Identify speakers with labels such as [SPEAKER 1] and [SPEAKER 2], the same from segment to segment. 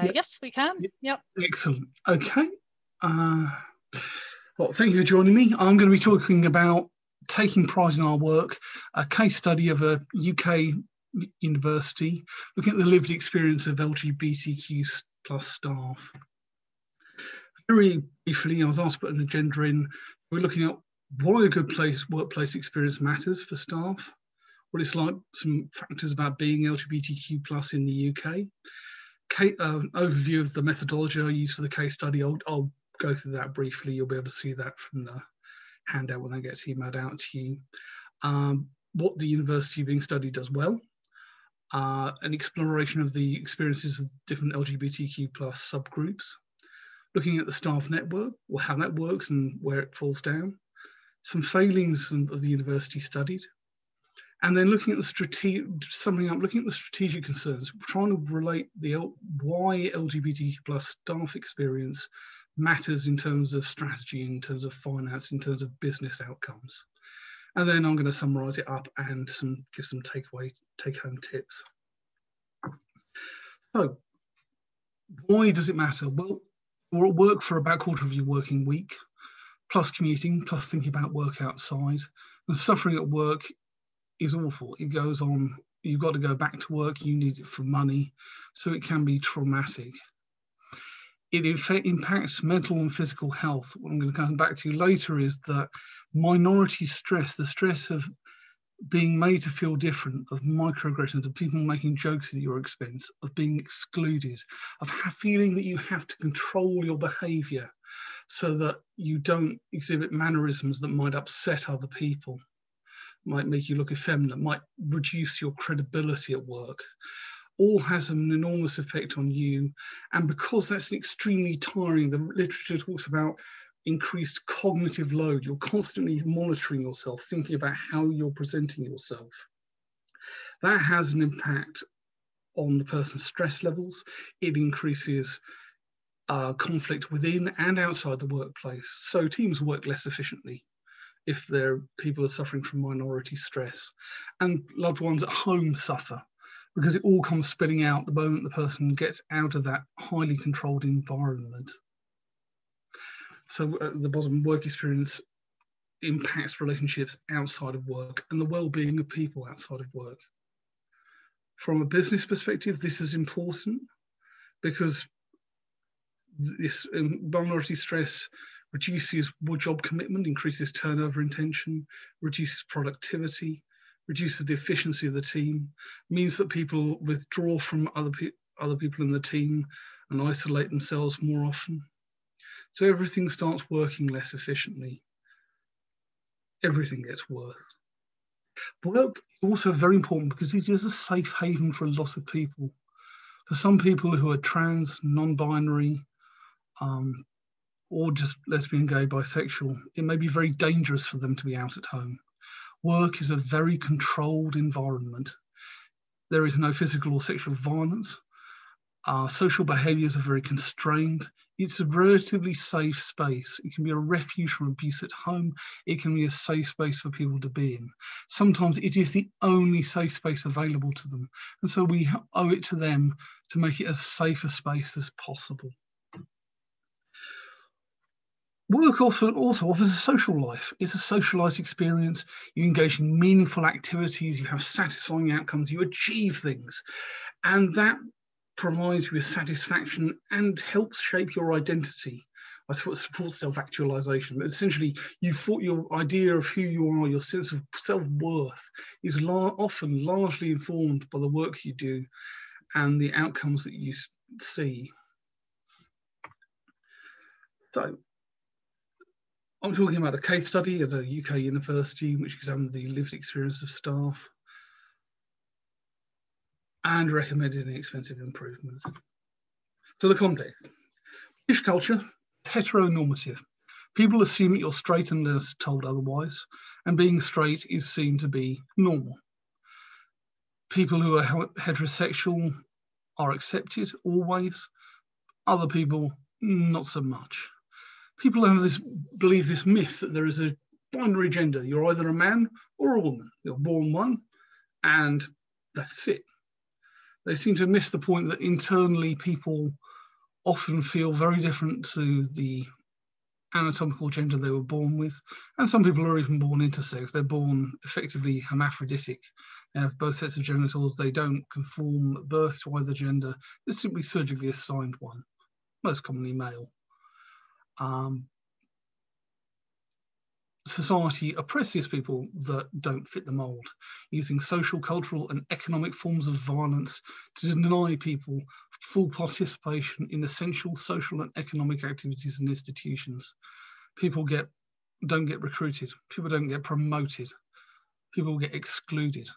[SPEAKER 1] Yep.
[SPEAKER 2] Yes, we can. Yep.
[SPEAKER 1] Excellent. Okay. Well, thank you for joining me. I'm going to be talking about taking pride in our work, a case study of a UK university, looking at the lived experience of LGBTQ plus staff. Very briefly, I was asked to put an agenda in. We're looking at why a good workplace experience matters for staff, what it's like, some factors about being LGBTQ plus in the UK, overview of the methodology I use for the case study. I'll go through that briefly. You'll be able to see that from the handout when that gets emailed out to you. What the university being studied does well, an exploration of the experiences of different LGBTQ plus subgroups, looking at the staff network, or how that works and where it falls down, some failings of the university studied, and then looking at the strategic concerns, trying to relate why LGBTQ plus staff experience matters in terms of strategy, in terms of finance, in terms of business outcomes. And then I'm going to summarise it up and give some take-home tips. So, why does it matter? Well, we're at work for about a quarter of your working week, plus commuting, plus thinking about work outside. And suffering at work is awful. It goes on, you've got to go back to work, you need it for money, so it can be traumatic. It impacts mental and physical health. What I'm going to come back to later is that minority stress, the stress of being made to feel different, of microaggressions, of people making jokes at your expense, of being excluded, of feeling that you have to control your behaviour so that you don't exhibit mannerisms that might upset other people, might make you look effeminate, might reduce your credibility at work, all has an enormous effect on you. And because that's extremely tiring, the literature talks about increased cognitive load. You're constantly monitoring yourself, thinking about how you're presenting yourself. That has an impact on the person's stress levels. It increases conflict within and outside the workplace. So teams work less efficiently if people are suffering from minority stress. And loved ones at home suffer because it all comes spilling out the moment the person gets out of that highly controlled environment. So at the bottom, work experience impacts relationships outside of work and the well-being of people outside of work. From a business perspective, this is important because this minority stress reduces job commitment, increases turnover intention, reduces productivity, reduces the efficiency of the team, means that people withdraw from other people in the team and isolate themselves more often. So everything starts working less efficiently. Everything gets worse. Work is also very important because it is a safe haven for a lot of people. For some people who are trans, non-binary, or just lesbian, gay, bisexual, it may be very dangerous for them to be out at home. Work is a very controlled environment. There is no physical or sexual violence. Social behaviours are very constrained. It's a relatively safe space. It can be a refuge from abuse at home. It can be a safe space for people to be in. Sometimes it is the only safe space available to them. And so we owe it to them to make it as safe a space as possible. Work also offers a social life. It's a socialised experience. You engage in meaningful activities, you have satisfying outcomes, you achieve things. And that provides you with satisfaction and helps shape your identity. I suppose supports self-actualization, but essentially your idea of who you are, your sense of self-worth is often largely informed by the work you do and the outcomes that you see. So, I'm talking about a case study at a UK university which examined the lived experience of staff and recommended inexpensive improvements. So the context. British culture, heteronormative. People assume that you're straight unless told otherwise, and being straight is seen to be normal. People who are heterosexual are accepted always, other people not so much. People believe this myth that there is a binary gender. You're either a man or a woman. You're born one, and that's it. They seem to miss the point that internally people often feel very different to the anatomical gender they were born with, and some people are even born intersex. They're born effectively hermaphroditic. They have both sets of genitals. They don't conform at birth to either gender. They're simply surgically assigned one, most commonly male. Society oppresses people that don't fit the mold, using social, cultural, and economic forms of violence to deny people full participation in essential social and economic activities and institutions. People don't get recruited. People don't get promoted. People get excluded.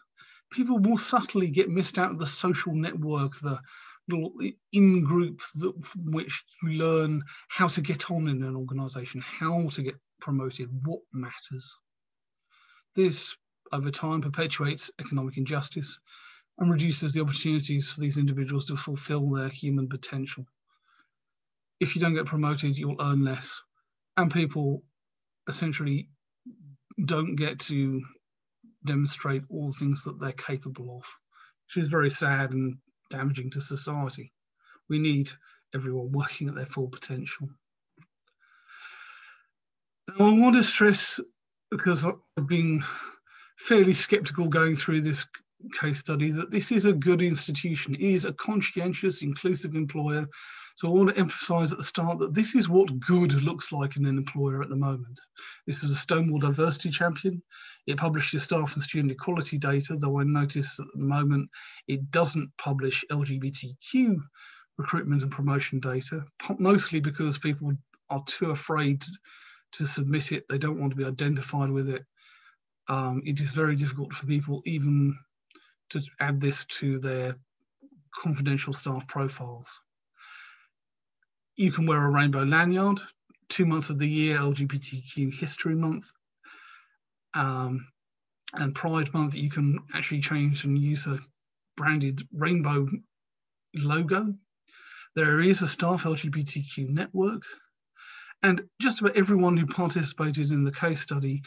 [SPEAKER 1] People more subtly get missed out of the social network, the little in-group from which you learn how to get on in an organisation, how to get promoted, what matters. This, over time, perpetuates economic injustice and reduces the opportunities for these individuals to fulfil their human potential. If you don't get promoted, you'll earn less, and people essentially don't get to demonstrate all the things that they're capable of, which is very sad and damaging to society. We need everyone working at their full potential. Now, I want to stress, because I've been fairly sceptical going through this case study, that this is a good institution. It is a conscientious, inclusive employer. So I want to emphasise at the start that this is what good looks like in an employer at the moment. This is a Stonewall diversity champion. It publishes staff and student equality data, though I notice at the moment it doesn't publish LGBTQ recruitment and promotion data, mostly because people are too afraid to submit it. They don't want to be identified with it. It is very difficult for people even to add this to their confidential staff profiles. You can wear a rainbow lanyard, 2 months of the year, LGBTQ History Month, and Pride Month. You can actually change and use a branded rainbow logo. There is a staff LGBTQ network, and just about everyone who participated in the case study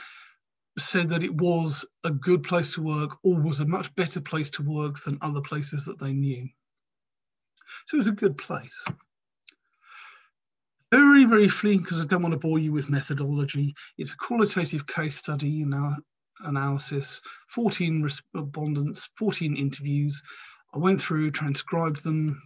[SPEAKER 1] said that it was a good place to work, or was a much better place to work than other places that they knew. So it was a good place. Very briefly, because I don't want to bore you with methodology, it's a qualitative case study in our analysis, 14 respondents, 14 interviews. I went through, transcribed them,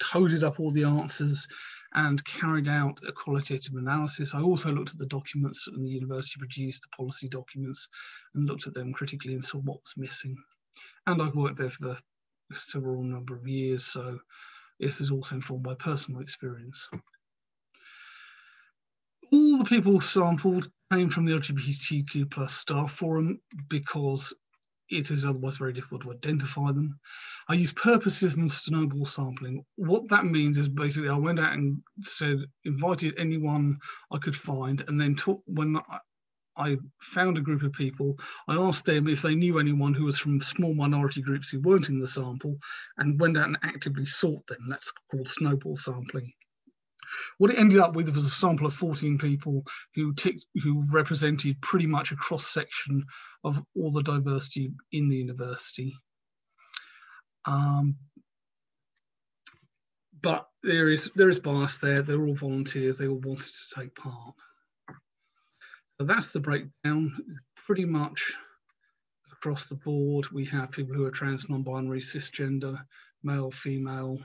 [SPEAKER 1] coded up all the answers, and carried out a qualitative analysis. I also looked at the documents that the university produced, the policy documents, and looked at them critically and saw what was missing. And I've worked there for several number of years, so this is also informed by personal experience. All the people sampled came from the LGBTQ+ staff forum because it is otherwise very difficult to identify them. I used purposive and snowball sampling. What that means is basically I went out and invited anyone I could find, and then when I found a group of people, I asked them if they knew anyone who was from small minority groups who weren't in the sample, and went out and actively sought them. That's called snowball sampling. What it ended up with was a sample of 14 people who represented pretty much a cross-section of all the diversity in the university. But there is bias there. They're all volunteers. They all wanted to take part. So that's the breakdown. Pretty much across the board, we have people who are trans, non-binary, cisgender, male, female,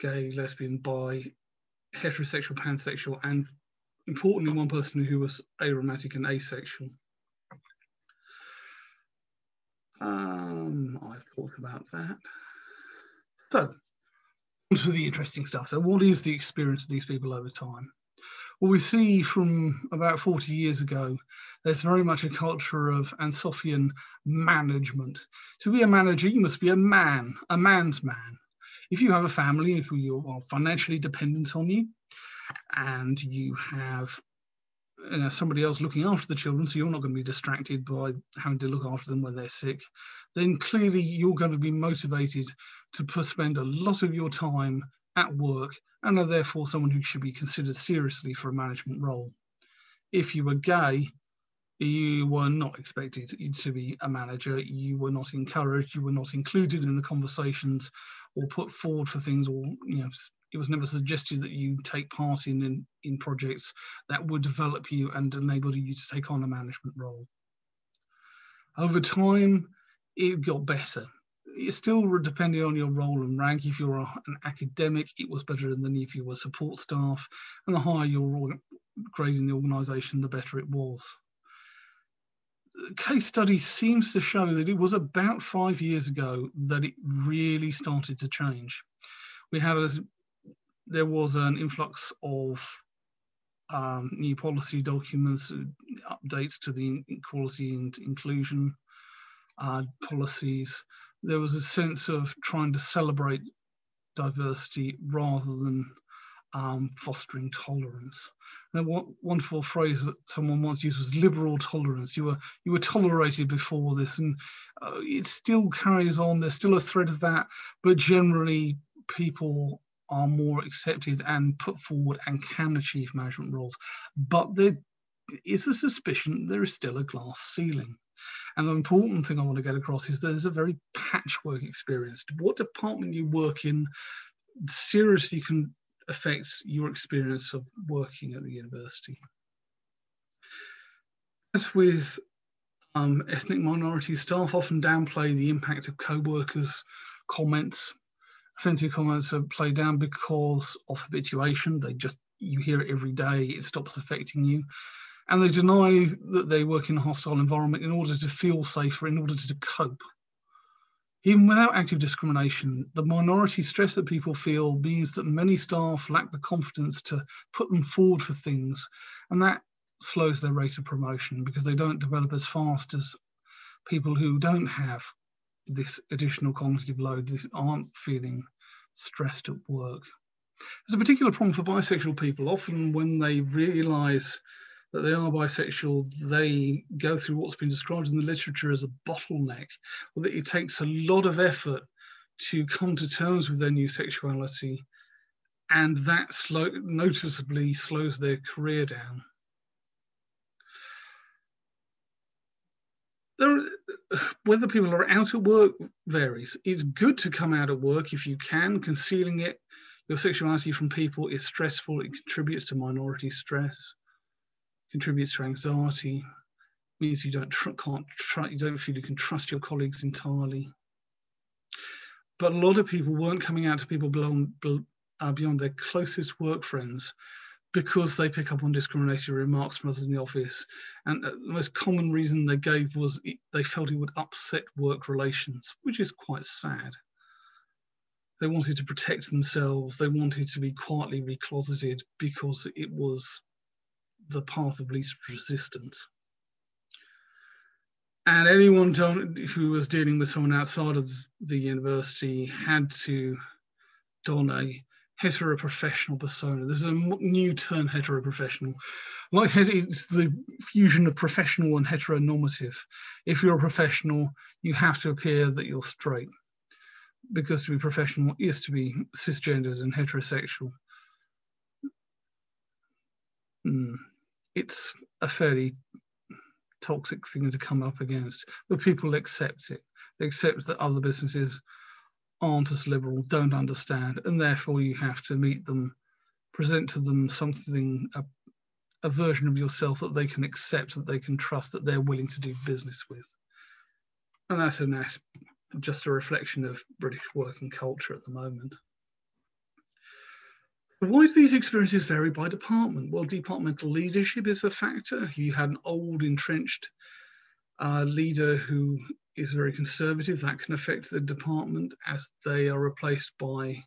[SPEAKER 1] gay, lesbian, bi, heterosexual, pansexual, and importantly, one person who was aromantic and asexual. I've talked about that. So, on to the interesting stuff. So what is the experience of these people over time? Well, we see from about 40 years ago, there's very much a culture of Ansofian management. To be a manager, you must be a man's man. If you have a family who are financially dependent on you, and you have somebody else looking after the children, so you're not going to be distracted by having to look after them when they're sick, then clearly you're going to be motivated to spend a lot of your time at work, and are therefore someone who should be considered seriously for a management role. If you were gay, You were not expected to be a manager. You were not encouraged. You were not included in the conversations or put forward for things, or it was never suggested that you take part in projects that would develop you and enable you to take on a management role. Over time, it got better. It's still depending on your role and rank. If you're an academic, it was better than if you were support staff, and the higher your grade in the organisation, the better it was. The case study seems to show that it was about 5 years ago that it really started to change. There was an influx of new policy documents, updates to the equality and inclusion policies. There was a sense of trying to celebrate diversity rather than fostering tolerance. And one wonderful phrase that someone once used was liberal tolerance. You were tolerated before this, and it still carries on. There's still a thread of that, but generally people are more accepted and put forward and can achieve management roles. But there is a suspicion there is still a glass ceiling. And the important thing I want to get across is there's a very patchwork experience. What department you work in seriously can affect your experience of working at the university. As with ethnic minority staff, often downplay the impact of co-workers' comments. Offensive comments are played down because of habituation. You hear it every day, it stops affecting you. And they deny that they work in a hostile environment in order to feel safer, in order to cope. Even without active discrimination, the minority stress that people feel means that many staff lack the confidence to put them forward for things, and that slows their rate of promotion because they don't develop as fast as people who don't have this additional cognitive load, aren't feeling stressed at work. There's a particular problem for bisexual people. Often when they realise that they are bisexual, they go through what's been described in the literature as a bottleneck, or that it takes a lot of effort to come to terms with their new sexuality, and that noticeably slows their career down. Whether people are out at work varies. It's good to come out at work if you can. Concealing your sexuality from people is stressful. It contributes to minority stress, contributes to anxiety, means you don't feel you can trust your colleagues entirely. But a lot of people weren't coming out to people beyond their closest work friends because they pick up on discriminatory remarks from others in the office. And the most common reason they gave was they felt it would upset work relations, which is quite sad. They wanted to protect themselves. They wanted to be quietly recloseted because it was the path of least resistance. And anyone who was dealing with someone outside of the university had to don a heteroprofessional persona. This is a new term, heteroprofessional. Like it's the fusion of professional and heteronormative. If you're a professional, you have to appear that you're straight, because to be professional is to be cisgendered and heterosexual. It's a fairly toxic thing to come up against, but people accept it. They accept that other businesses aren't as liberal, don't understand, and therefore you have to meet them, present to them something, a version of yourself that they can accept, that they can trust, that they're willing to do business with. And that's just a reflection of British working culture at the moment. But why do these experiences vary by department? Well, departmental leadership is a factor. You had an old, entrenched leader who is very conservative. That can affect the department as they are replaced by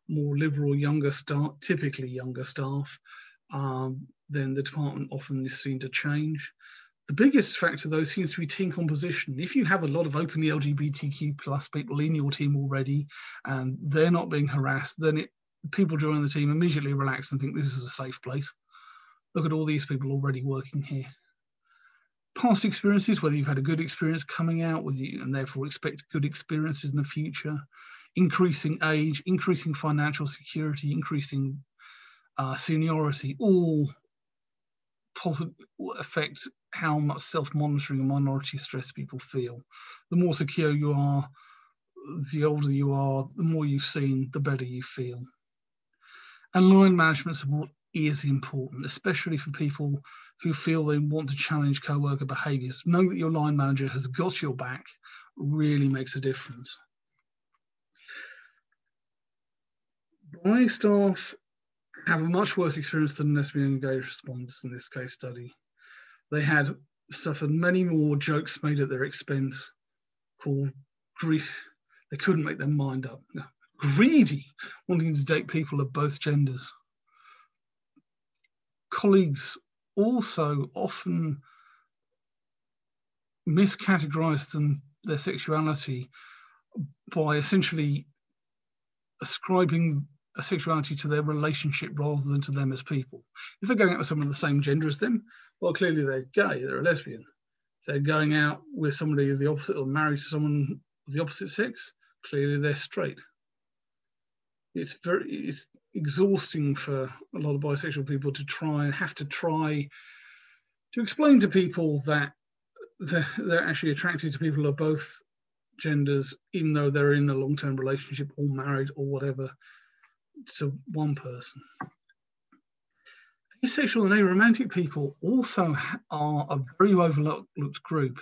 [SPEAKER 1] more liberal, younger staff, typically younger staff. Then the department often is seen to change. The biggest factor, though, seems to be team composition. If you have a lot of openly LGBTQ plus people in your team already and they're not being harassed, then people joining the team immediately relax and think this is a safe place. Look at all these people already working here. Past experiences, whether you've had a good experience coming out with you and therefore expect good experiences in the future, increasing age, increasing financial security, increasing seniority, all affect how much self-monitoring and minority stress people feel. The more secure you are, the older you are, the more you've seen, the better you feel. And line management support is important, especially for people who feel they want to challenge co-worker behaviours. Knowing that your line manager has got your back really makes a difference. My staff have a much worse experience than lesbian and gay respondents in this case study. They had suffered many more jokes made at their expense, called grief. They couldn't make their mind up. No. Greedy, wanting to date people of both genders. Colleagues also often miscategorised their sexuality by essentially ascribing a sexuality to their relationship rather than to them as people. If they're going out with someone of the same gender as them, well, clearly they're gay, they're a lesbian. If they're going out with somebody of the opposite or married to someone of the opposite sex, clearly they're straight. It's exhausting for a lot of bisexual people to have to try to explain to people that they're actually attracted to people of both genders, even though they're in a long-term relationship or married or whatever to one person. Asexual and aromantic people also are a very overlooked group.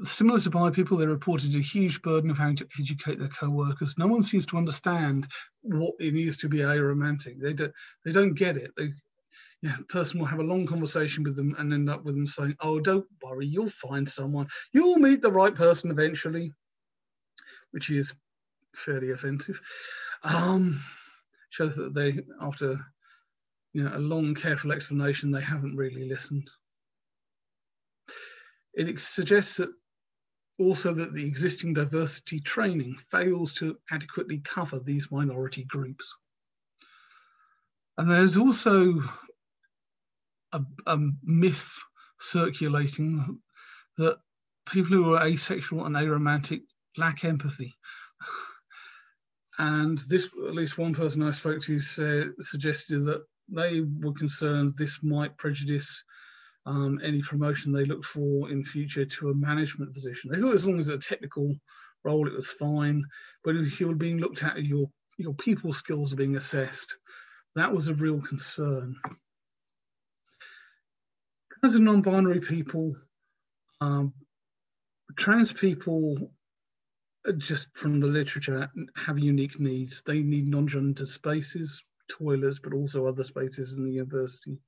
[SPEAKER 1] Similar to bi people, they reported a huge burden of having to educate their co-workers. No one seems to understand what it is to be aromantic. They don't get it. The person will have a long conversation with them and end up with them saying, "Oh, don't worry, you'll find someone. You'll meet the right person eventually," which is fairly offensive. Shows that they, after a long, careful explanation, they haven't really listened. It suggests that also that the existing diversity training fails to adequately cover these minority groups. And there's also a myth circulating that people who are asexual and aromantic lack empathy. And this, at least one person I spoke to suggested that they were concerned this might prejudice any promotion they look for in future to a management position. They thought as long as it's a technical role, it was fine. But if you're being looked at, your people skills are being assessed, that was a real concern. As a non-binary people, trans people, just from the literature, have unique needs. They need non-gendered spaces, toilets, but also other spaces in the university.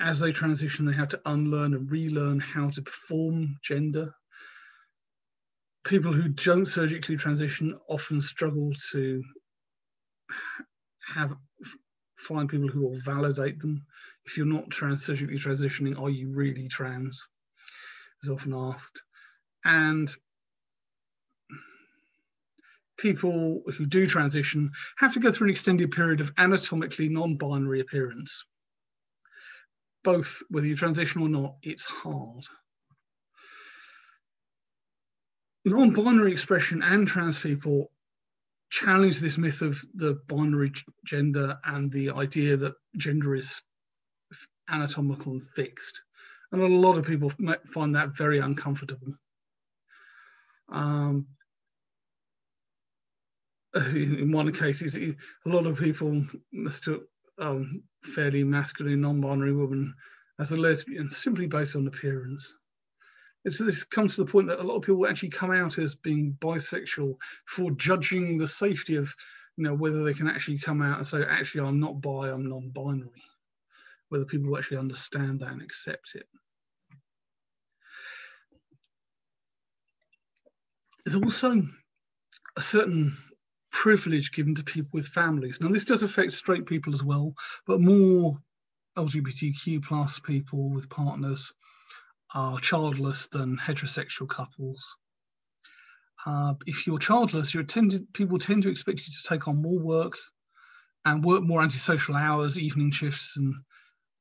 [SPEAKER 1] As they transition, they have to unlearn and relearn how to perform gender. People who don't surgically transition often struggle to find people who will validate them. If you're not surgically transitioning, are you really trans? Is often asked. And people who do transition have to go through an extended period of anatomically non-binary appearance. Both, whether you transition or not, it's hard. Non-binary expression and trans people challenge this myth of the binary gender and the idea that gender is anatomical and fixed. And a lot of people find that very uncomfortable. In one case, a lot of people mistook fairly masculine non-binary woman as a lesbian simply based on appearance. And so this comes to the point that a lot of people actually come out as being bisexual for judging the safety of, whether they can actually come out and say, actually, I'm not bi, I'm non-binary. Whether people will actually understand that and accept it. There's also a certain privilege given to people with families. Now, this does affect straight people as well, but more LGBTQ plus people with partners are childless than heterosexual couples. If you're childless, people tend to expect you to take on more work and work more antisocial hours, evening shifts and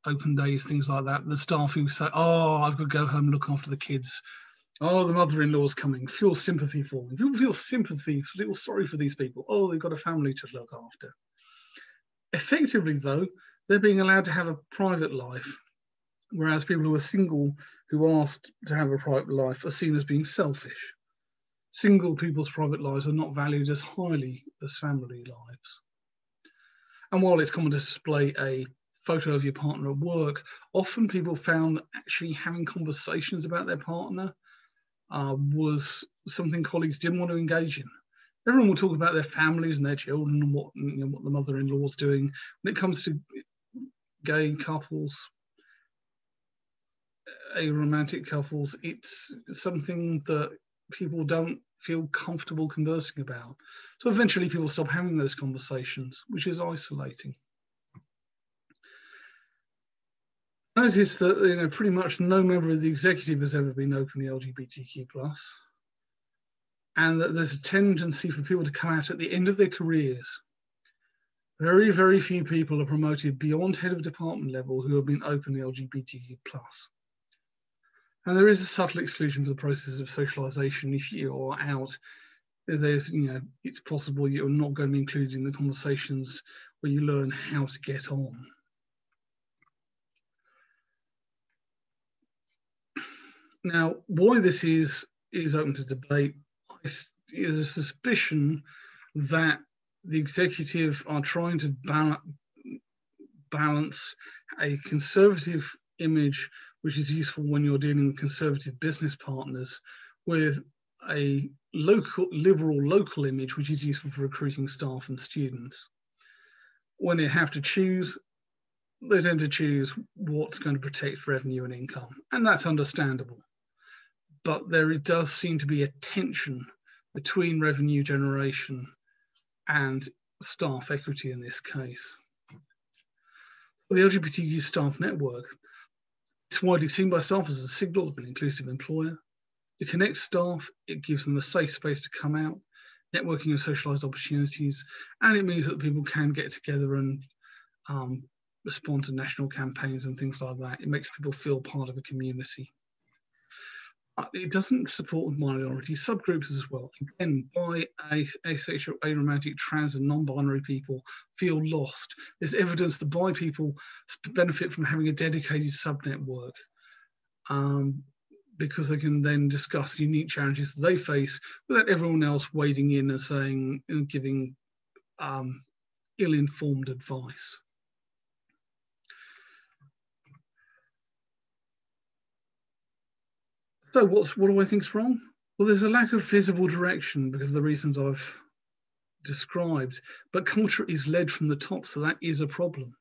[SPEAKER 1] open days, things like that. The staff who say, "Oh, I've got to go home and look after the kids. Oh, the mother-in-law's coming." Feel sympathy for them. People feel sympathy, feel sorry for these people. Oh, they've got a family to look after. Effectively, though, they're being allowed to have a private life, whereas people who are single who asked to have a private life are seen as being selfish. Single people's private lives are not valued as highly as family lives. And while it's common to display a photo of your partner at work, often people found that actually having conversations about their partner was something colleagues didn't want to engage in. Everyone will talk about their families and their children and what the mother-in-law's doing. When it comes to gay couples, aromantic couples, it's something that people don't feel comfortable conversing about. So eventually people stop having those conversations, which is isolating. Notice that pretty much no member of the executive has ever been openly LGBTQ+, and that there's a tendency for people to come out at the end of their careers. Very, very few people are promoted beyond head of department level who have been openly LGBTQ+. And there is a subtle exclusion for the process of socialization. If you are out, there's, it's possible you're not going to be included in the conversations where you learn how to get on. Now, why this is open to debate is a suspicion that the executive are trying to balance a conservative image, which is useful when you're dealing with conservative business partners, with a liberal local image, which is useful for recruiting staff and students. When they have to choose, they tend to choose what's going to protect revenue and income, and that's understandable. But there does seem to be a tension between revenue generation and staff equity in this case. The LGBTQ staff network is widely seen by staff as a signal of an inclusive employer. It connects staff, it gives them a safe space to come out, networking and socialised opportunities, and it means that people can get together and respond to national campaigns and things like that. It makes people feel part of a community. It doesn't support minority subgroups as well. Again, bi, asexual, aromantic, trans and non-binary people feel lost. There's evidence that bi people benefit from having a dedicated sub-network because they can then discuss unique challenges that they face without everyone else wading in and saying and giving ill-informed advice. So what do I think is wrong? Well, there's a lack of visible direction because of the reasons I've described, but culture is led from the top, so that is a problem.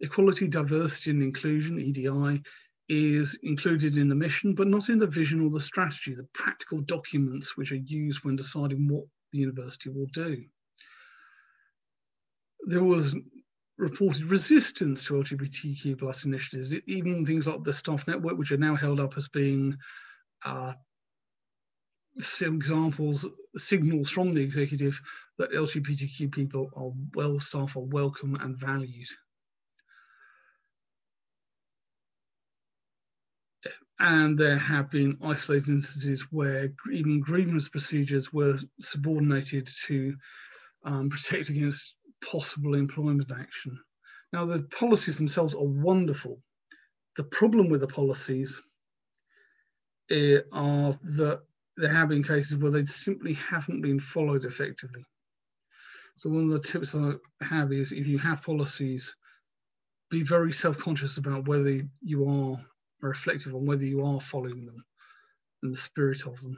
[SPEAKER 1] Equality, diversity and inclusion, EDI, is included in the mission, but not in the vision or the strategy, the practical documents which are used when deciding what the university will do. There was reported resistance to LGBTQ+ initiatives, even things like the staff network, which are now held up as being some examples, signals from the executive that LGBTQ people are staff are welcome and valued. And there have been isolated instances where even grievance procedures were subordinated to protect against possible employment action. Now, the policies themselves are wonderful. The problem with the policies are that there have been cases where they simply haven't been followed effectively. So one of the tips I have is, if you have policies, be very self-conscious about whether you are reflective on whether you are following them and the spirit of them.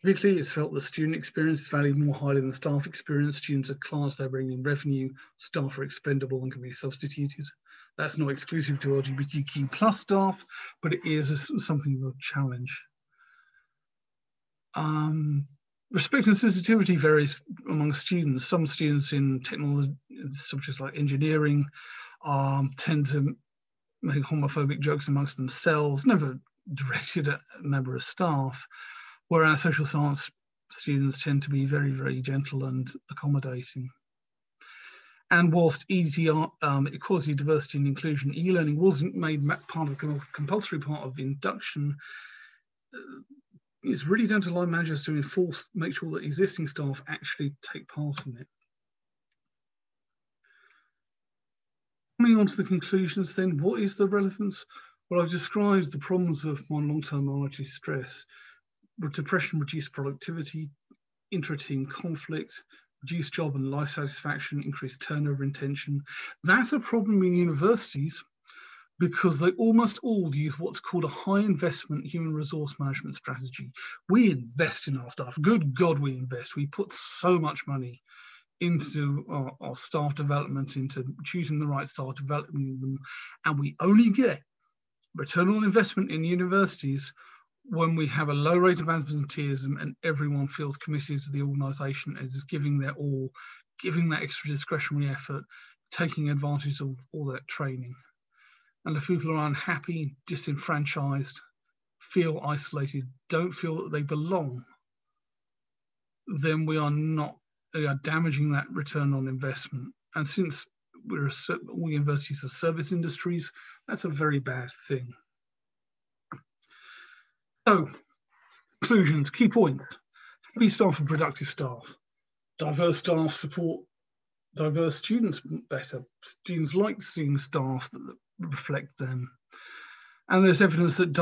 [SPEAKER 1] Typically, it's felt that student experience is valued more highly than staff experience. Students are class, they're bringing in revenue, staff are expendable and can be substituted. That's not exclusive to LGBTQ+ staff, but it is something of a challenge. Respect and sensitivity varies among students. Some students in technology, subjects like engineering, tend to make homophobic jokes amongst themselves, never directed at a member of staff, whereas social science students tend to be very, very gentle and accommodating. And whilst EDI, equality, diversity and inclusion, e-learning wasn't made part of a compulsory part of induction, it's really down to line managers to make sure that existing staff actually take part in it. Coming on to the conclusions then, what is the relevance? Well, I've described the problems of long-term monetary stress, depression, reduced productivity, intra-team conflict, reduced job and life satisfaction, increased turnover and tension. That's a problem in universities because they almost all use what's called a high investment human resource management strategy. We invest in our staff. Good God, we invest. We put so much money into our staff development, into choosing the right staff, developing them, and we only get return on investment in universities when we have a low rate of absenteeism and everyone feels committed to the organisation and is giving their all, giving that extra discretionary effort, taking advantage of all that training. And if people are unhappy, disenfranchised, feel isolated, don't feel that they belong, then we are damaging that return on investment. And since all universities are service industries, that's a very bad thing. So, conclusions, key point. Happy staff and productive staff. Diverse staff support diverse students better. Students like seeing staff that reflect them. And there's evidence that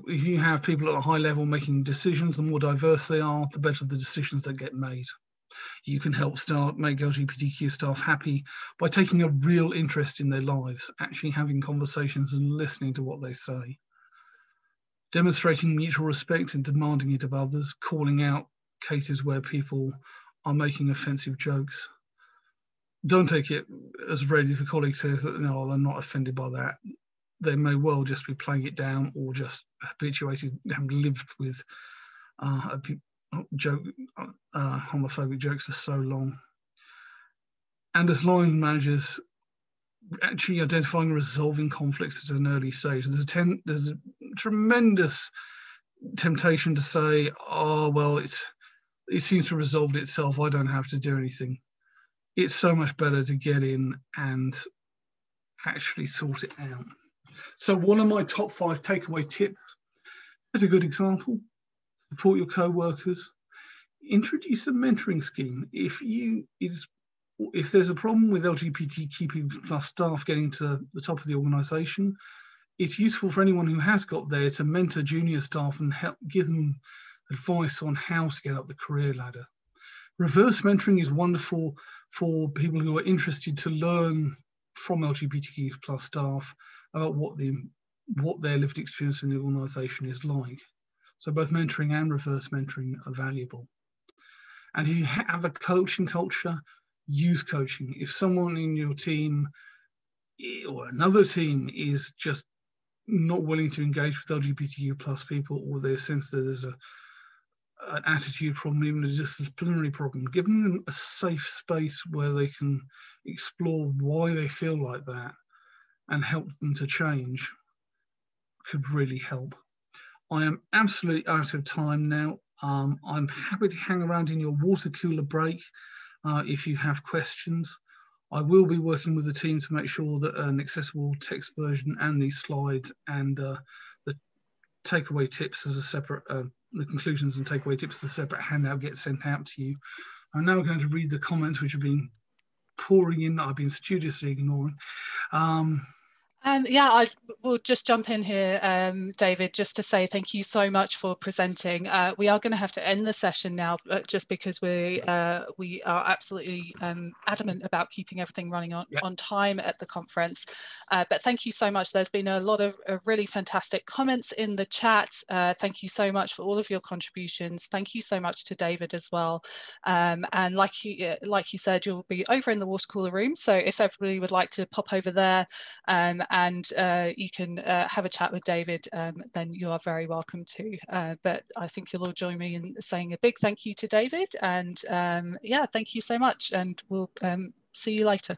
[SPEAKER 1] if you have people at a high level making decisions, the more diverse they are, the better the decisions that get made. You can help make LGBTQ staff happy by taking a real interest in their lives, actually having conversations and listening to what they say. Demonstrating mutual respect and demanding it of others, calling out cases where people are making offensive jokes. Don't take it as read if a colleague says that, no, I'm not offended by that. They may well just be playing it down or just habituated, having lived with homophobic jokes for so long. And as line managers, actually identifying and resolving conflicts at an early stage. There's a tremendous temptation to say, oh, well, it seems to have resolved itself. I don't have to do anything. It's so much better to get in and actually sort it out. So one of my top 5 takeaway tips is a good example. Support your co-workers. Introduce a mentoring scheme. If there's a problem with LGBTQ plus staff getting to the top of the organisation, it's useful for anyone who has got there to mentor junior staff and help give them advice on how to get up the career ladder. Reverse mentoring is wonderful for people who are interested to learn from LGBTQ plus staff about what their lived experience in the organisation is like. So both mentoring and reverse mentoring are valuable. And if you have a coaching culture, use coaching. If someone in your team or another team is just not willing to engage with LGBTQ plus people, or they sense that there's an attitude problem, even as just a disciplinary problem, giving them a safe space where they can explore why they feel like that and help them to change could really help. I am absolutely out of time now. I'm happy to hang around in your water cooler break if you have questions. I will be working with the team to make sure that an accessible text version and these slides and the takeaway tips as a separate, the conclusions and takeaway tips as a separate handout get sent out to you. I'm now going to read the comments which have been pouring in that I've been studiously ignoring.
[SPEAKER 2] Yeah, I will just jump in here, David, just to say thank you so much for presenting. We are going to have to end the session now, just because we are absolutely adamant about keeping everything running on time at the conference. But thank you so much. There's been a lot of really fantastic comments in the chat. Thank you so much for all of your contributions. Thank you so much to David as well. And like you said, you'll be over in the water cooler room. So if everybody would like to pop over there, and you can have a chat with David, then you are very welcome to. But I think you'll all join me in saying a big thank you to David, and yeah, thank you so much, and we'll see you later.